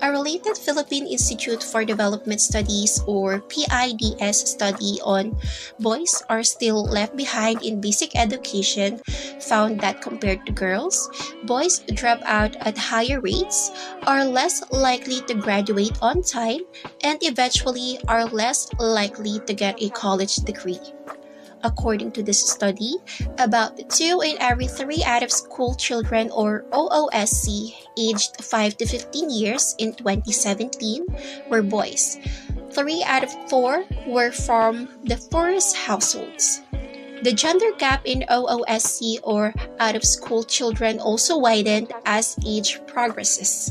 A related Philippine Institute for Development Studies or PIDS study on boys are still left behind in basic education found that compared to girls, boys drop out at higher rates, are less likely to graduate on time, and eventually are less likely to get a college degree. According to this study, about 2 in every 3 out-of-school children or OOSC aged 5 to 15 years in 2017 were boys. 3 out of 4 were from the poorest households. The gender gap in OOSC or out-of-school children also widened as age progresses,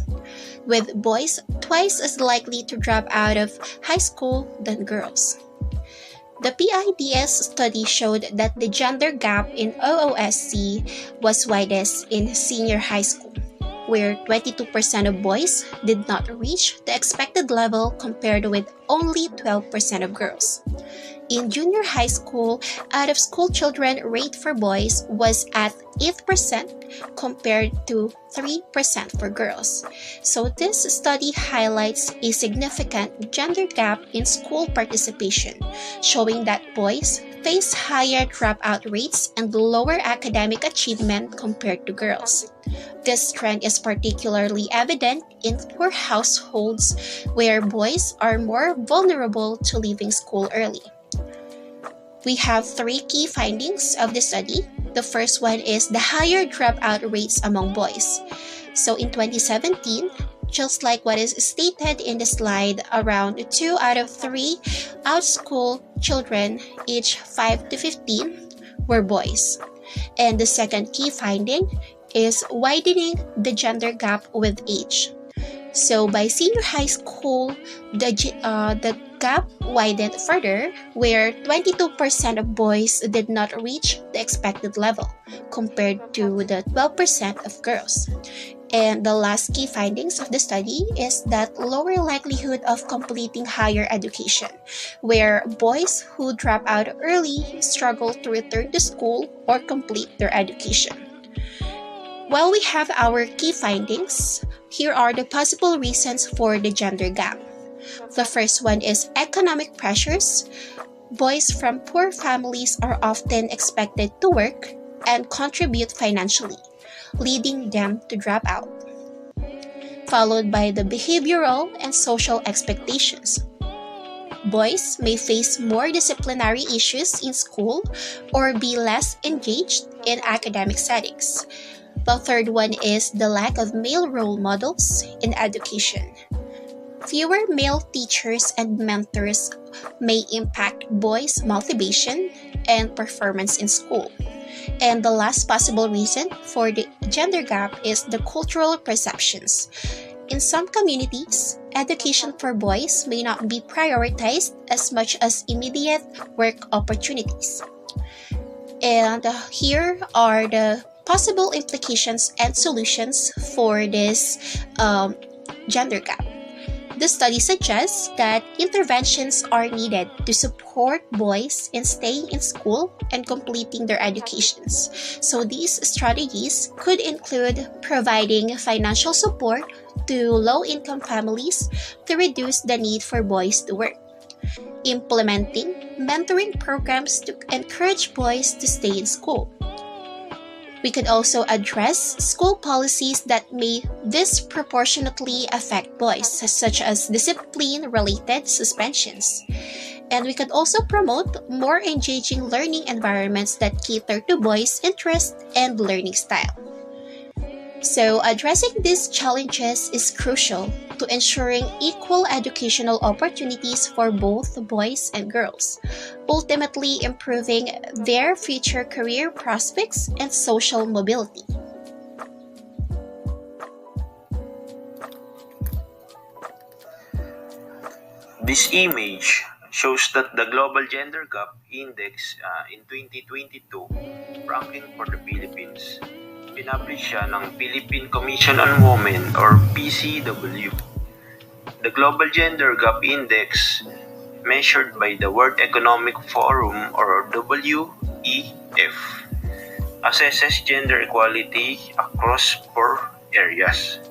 with boys twice as likely to drop out of high school than girls. The PIDS study showed that the gender gap in OOSC was widest in senior high school, where 22% of boys did not reach the expected level compared with only 12% of girls. In junior high school, out-of-school children rate for boys was at 8% compared to 3% for girls. So this study highlights a significant gender gap in school participation, showing that boys face higher dropout rates and lower academic achievement compared to girls. This trend is particularly evident in poor households where boys are more vulnerable to leaving school early. We have 3 key findings of the study. The first one is the higher dropout rates among boys. So in 2017, just like what is stated in the slide, around 2 out of 3 out-school children aged 5 to 15 were boys. And the second key finding is widening the gender gap with age. So by senior high school, the gap widened further, where 22% of boys did not reach the expected level, compared to the 12% of girls. And the last key findings of the study is that lower likelihood of completing higher education, where boys who drop out early struggle to return to school or complete their education. While we have our key findings, here are the possible reasons for the gender gap. The first one is economic pressures. Boys from poor families are often expected to work and contribute financially, leading them to drop out. Followed by the behavioral and social expectations. Boys may face more disciplinary issues in school or be less engaged in academic settings. The third one is the lack of male role models in education. Fewer male teachers and mentors may impact boys' motivation and performance in school. And the last possible reason for the gender gap is the cultural perceptions. In some communities, education for boys may not be prioritized as much as immediate work opportunities. And here are the possible implications and solutions for this gender gap. The study suggests that interventions are needed to support boys in staying in school and completing their educations. So these strategies could include providing financial support to low-income families to reduce the need for boys to work, implementing mentoring programs to encourage boys to stay in school. We could also address school policies that may disproportionately affect boys, such as discipline-related suspensions. And we could also promote more engaging learning environments that cater to boys' interests and learning style. So, addressing these challenges is crucial to ensuring equal educational opportunities for both boys and girls, ultimately improving their future career prospects and social mobility. This image shows that the Global Gender Gap Index in 2022 ranking for the Philippines. Pinablish siya ng Philippine Commission on Women or PCW. The Global Gender Gap Index, measured by the World Economic Forum or WEF, assesses gender equality across 4 areas.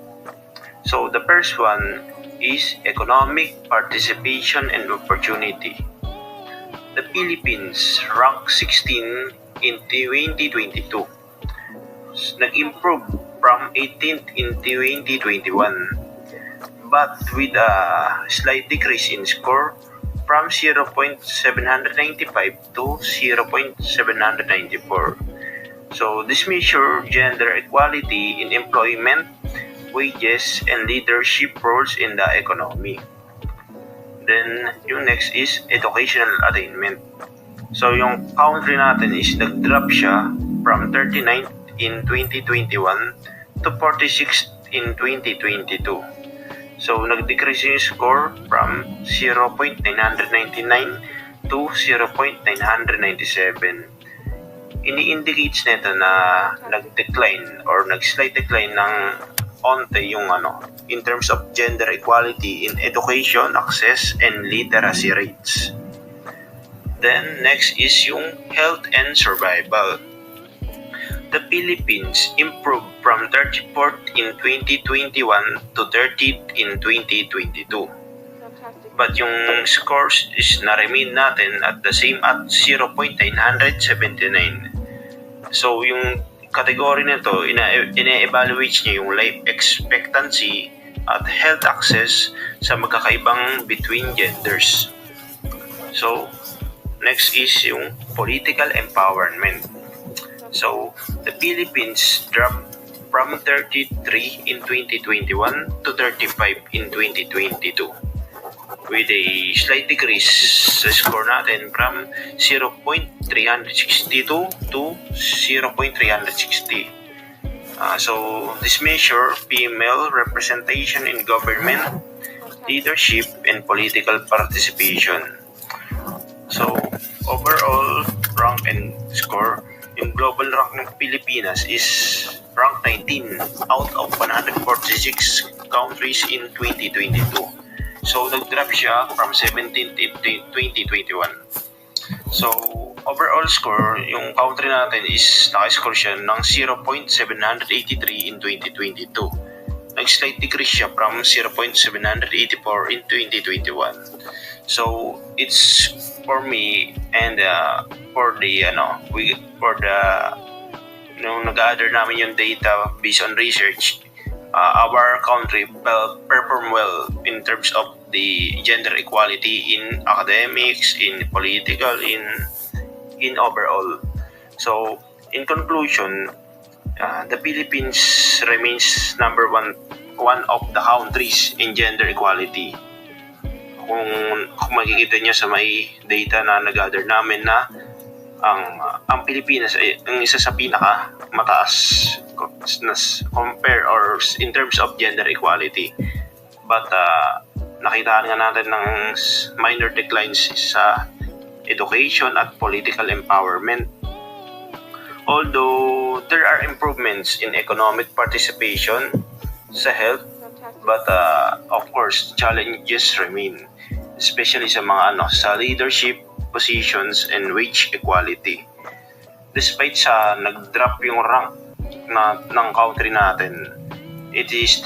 So the first one is economic participation and opportunity. The Philippines ranked 16 in 2022. Nag-improve from 18th in 2021, but with a slight decrease in score from 0.795 to 0.794. So this measures gender equality in employment, wages, and leadership roles in the economy. Then yung next is educational attainment. So yung country natin is nag-drop siya from 39th in 2021 to 46th in 2022. So nag-decrease yung score from 0.999 to 0.997. Ini-indicates nito na nag-decline or nag-slight decline ng onte yung in terms of gender equality in education, access, and literacy rates. Then next is yung health and survival. The Philippines improved from 34th in 2021 to 30th in 2022. But yung scores is na-remain natin at the same at 0.979. So yung category nito, ina-evaluate niya yung life expectancy at health access sa magkakaibang between genders. So next is yung political empowerment. So the Philippines dropped from 33 in 2021 to 35 in 2022. With a slight decrease sa score natin from 0.362 to 0.360. So this measure female representation in government, leadership, and political participation. So overall rank and score, yung global rank ng Pilipinas is rank 19 out of 146 countries in 2022. So nag-drop siya from 17th in 2021. So overall score, yung country natin is naka-score siya ng 0.783 in 2022. Nag-slight decrease siya from 0.784 in 2021. So it's for me and for the nag-gather namin yung data based on research, our country perform well in terms of the gender equality in academics, in political, in overall. So in conclusion, the Philippines remains number one of the countries in gender equality. Kung makikita niyo sa may data na nag-gather namin na ang Pilipinas ay ang isa sa pinaka mataas compare or in terms of gender equality. But nakita nga natin ng minor declines sa education at political empowerment. Although there are improvements in economic participation sa health, but of course challenges remain, especially sa mga sa leadership positions and wage equality. Despite sa nag-drop yung rank ng country natin, it is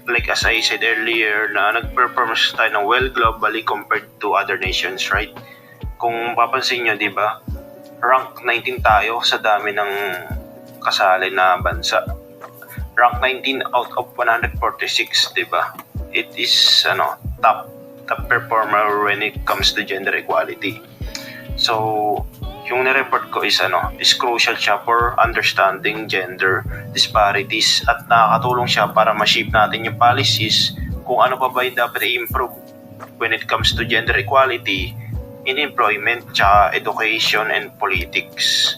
like as I said earlier na nag-perform tayo ng well globally compared to other nations, right? Kung papansin nyo, di ba, rank 19 tayo sa dami ng kasali na bansa. Rank 19 out of 146, di ba? It is top performer when it comes to gender equality. So yung ni-report ko is crucial siya for understanding gender disparities at nakakatulong siya para ma-shape natin yung policies kung ano pa ba yung dapat i-improve when it comes to gender equality in employment, education, and politics.